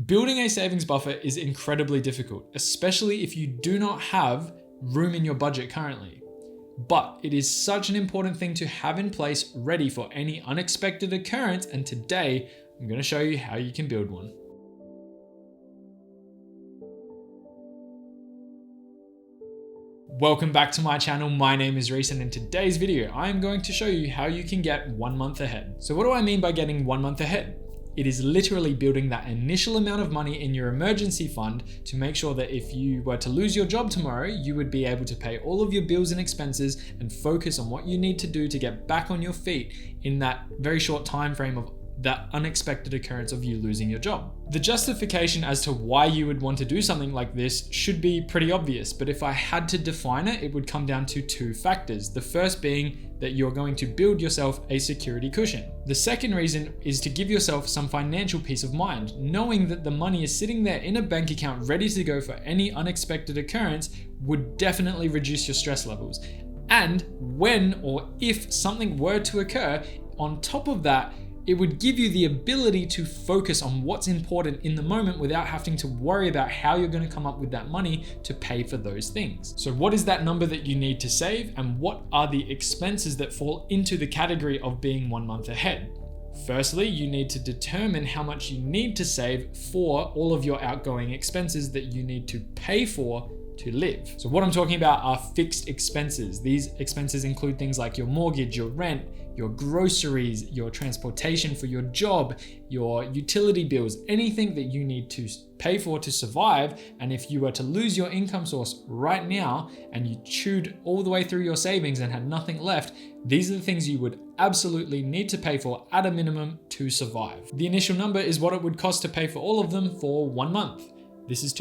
Building a savings buffer is incredibly difficult, especially if you do not have room in your budget currently. But it is such an important thing to have in place, ready for any unexpected occurrence, and today I'm going to show you how you can build one. Welcome back to my channel. My name is Reece, and in today's video, I'm going to show you how you can get 1 month ahead. So what do I mean by getting 1 month ahead? It is literally building that initial amount of money in your emergency fund to make sure that if you were to lose your job tomorrow, you would be able to pay all of your bills and expenses and focus on what you need to do to get back on your feet in that very short time frame of that unexpected occurrence of you losing your job. The justification as to why you would want to do something like this should be pretty obvious, but if I had to define it, it would come down to 2 factors. The first being that you're going to build yourself a security cushion. The second reason is to give yourself some financial peace of mind, knowing that the money is sitting there in a bank account ready to go for any unexpected occurrence would definitely reduce your stress levels. And when or if something were to occur, on top of that, it would give you the ability to focus on what's important in the moment without having to worry about how you're going to come up with that money to pay for those things. So what is that number that you need to save, and what are the expenses that fall into the category of being 1 month ahead? Firstly, you need to determine how much you need to save for all of your outgoing expenses that you need to pay for to live. So what I'm talking about are fixed expenses. These expenses include things like your mortgage, your rent, your groceries, your transportation for your job, your utility bills, anything that you need to pay for to survive. And if you were to lose your income source right now and you chewed all the way through your savings and had nothing left, these are the things you would absolutely need to pay for at a minimum to survive. The initial number is what it would cost to pay for all of them for 1 month. This is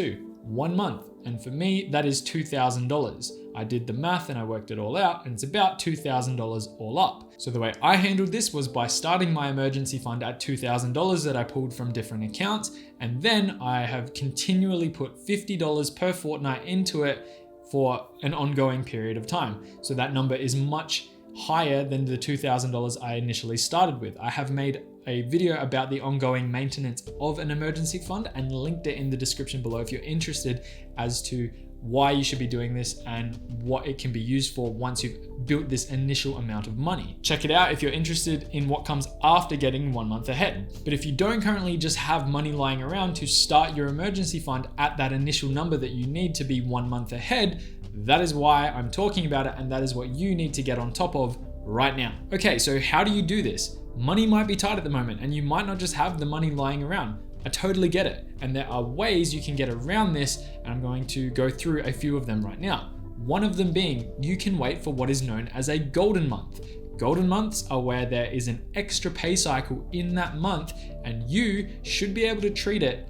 1 month. And for me, that is $2,000. I did the math and I worked it all out, and it's about $2,000 all up. So the way I handled this was by starting my emergency fund at $2,000 that I pulled from different accounts. And then I have continually put $50 per fortnight into it for an ongoing period of time. So that number is much higher than the $2,000 I initially started with. I have made a video about the ongoing maintenance of an emergency fund and linked it in the description below if you're interested as to why you should be doing this and what it can be used for once you've built this initial amount of money. Check it out if you're interested in what comes after getting 1 month ahead. But if you don't currently just have money lying around to start your emergency fund at that initial number that you need to be 1 month ahead, that is why I'm talking about it, and that is what you need to get on top of right now. Okay, so how do you do this? Money might be tight at the moment and you might not just have the money lying around. I totally get it. And there are ways you can get around this, and I'm going to go through a few of them right now. One of them being you can wait for what is known as a golden month. Golden months are where there is an extra pay cycle in that month, and you should be able to treat it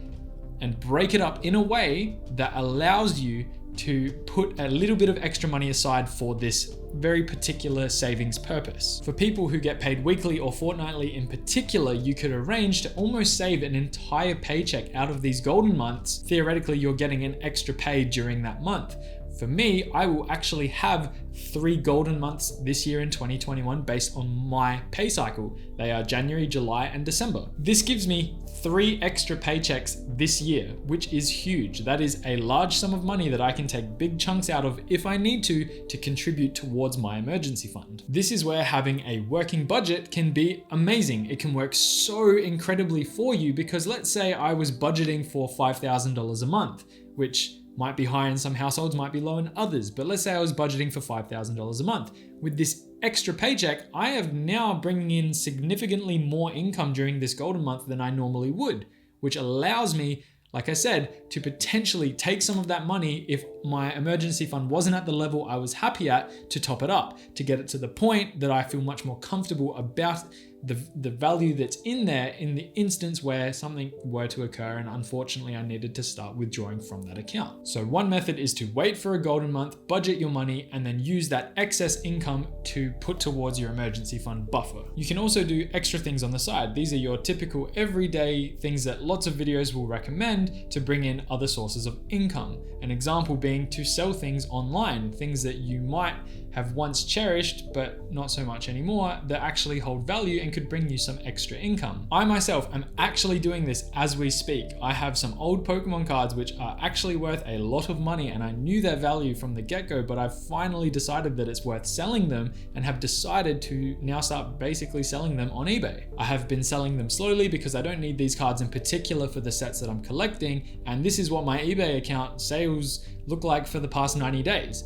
and break it up in a way that allows you to put a little bit of extra money aside for this very particular savings purpose. For people who get paid weekly or fortnightly in particular, you could arrange to almost save an entire paycheck out of these golden months. Theoretically, you're getting an extra pay during that month. For me, I will actually have 3 golden months this year in 2021 based on my pay cycle. They are January, July, and December. This gives me 3 extra paychecks this year, which is huge. That is a large sum of money that I can take big chunks out of if I need to contribute towards my emergency fund. This is where having a working budget can be amazing. It can work so incredibly for you, because let's say I was budgeting for $5,000 a month, which might be high in some households, might be low in others. But let's say I was budgeting for $5,000 a month. With this extra paycheck, I am now bringing in significantly more income during this golden month than I normally would, which allows me, like I said, to potentially take some of that money if my emergency fund wasn't at the level I was happy at, to top it up, to get it to the point that I feel much more comfortable about the value that's in there in the instance where something were to occur and unfortunately I needed to start withdrawing from that account. So one method is to wait for a golden month, budget your money, and then use that excess income to put towards your emergency fund buffer. You can also do extra things on the side. These are your typical everyday things that lots of videos will recommend to bring in other sources of income. An example being to sell things online, things that you might have once cherished but not so much anymore, that actually hold value and and could bring you some extra income. I myself am actually doing this as we speak. I have some old Pokemon cards which are actually worth a lot of money, and I knew their value from the get-go, but I've finally decided that it's worth selling them and have decided to now start basically selling them on eBay. I have been selling them slowly because I don't need these cards in particular for the sets that I'm collecting, and this is what my eBay account sales look like for the past 90 days.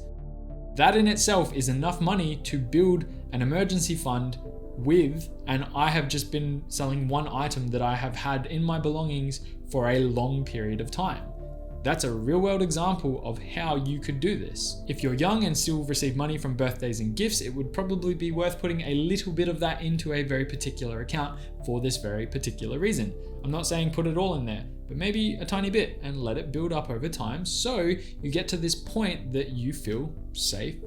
That in itself is enough money to build an emergency fund with, and I have just been selling one item that I have had in my belongings for a long period of time. That's a real world example of how you could do this. If you're young and still receive money from birthdays and gifts, it would probably be worth putting a little bit of that into a very particular account for this very particular reason. I'm not saying put it all in there, but maybe a tiny bit and let it build up over time so you get to this point that you feel safe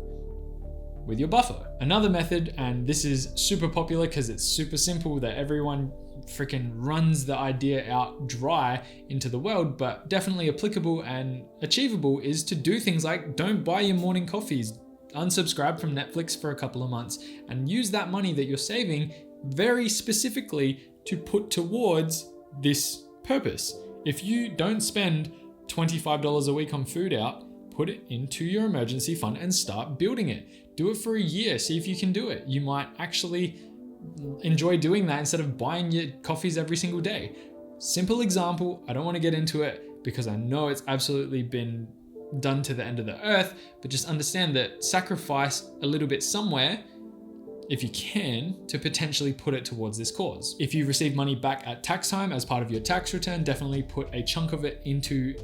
with your buffer. Another method, and this is super popular because it's super simple that everyone freaking runs the idea out dry into the world, but definitely applicable and achievable, is to do things like don't buy your morning coffees, unsubscribe from Netflix for a couple of months, and use that money that you're saving very specifically to put towards this purpose. If you don't spend $25 a week on food out, put it into your emergency fund and start building it. Do it for a year, see if you can do it. You might actually enjoy doing that instead of buying your coffees every single day. Simple example, I don't want to get into it because I know it's absolutely been done to the end of the earth, but just understand that sacrifice a little bit somewhere if you can, to potentially put it towards this cause. If you receive money back at tax time as part of your tax return, definitely put a chunk of it into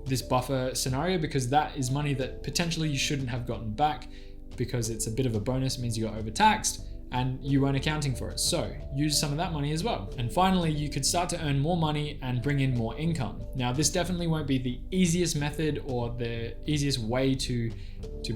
this buffer scenario, because that is money that potentially you shouldn't have gotten back because it's a bit of a bonus. It means you got overtaxed and you weren't accounting for it. So use some of that money as well. And finally, you could start to earn more money and bring in more income. Now, this definitely won't be the easiest method or the easiest way to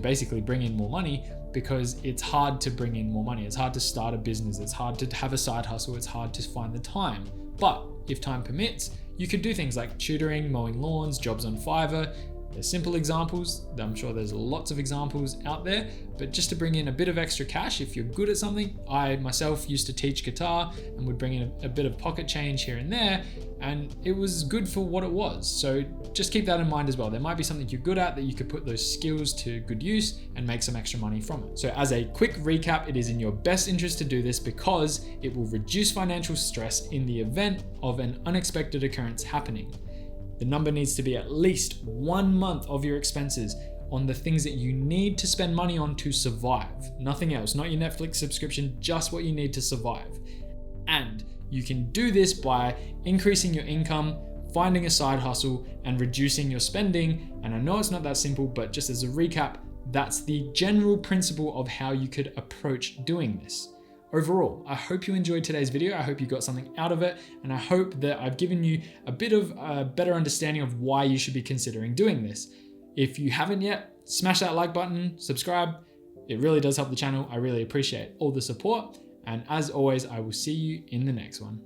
basically bring in more money, because it's hard to bring in more money. It's hard to start a business. It's hard to have a side hustle. It's hard to find the time. But if time permits, you could do things like tutoring, mowing lawns, jobs on Fiverr. They're simple examples. I'm sure there's lots of examples out there, but just to bring in a bit of extra cash if you're good at something. I myself used to teach guitar and would bring in a bit of pocket change here and there, and it was good for what it was. So just keep that in mind as well. There might be something you're good at that you could put those skills to good use and make some extra money from it. So as a quick recap, it is in your best interest to do this because it will reduce financial stress in the event of an unexpected occurrence happening. The number needs to be at least 1 month of your expenses on the things that you need to spend money on to survive. Nothing else, not your Netflix subscription, just what you need to survive. And you can do this by increasing your income, finding a side hustle, and reducing your spending. And I know it's not that simple, but just as a recap, that's the general principle of how you could approach doing this. Overall, I hope you enjoyed today's video. I hope you got something out of it, and I hope that I've given you a bit of a better understanding of why you should be considering doing this. If you haven't yet, smash that like button, subscribe. It really does help the channel. I really appreciate all the support. And as always, I will see you in the next one.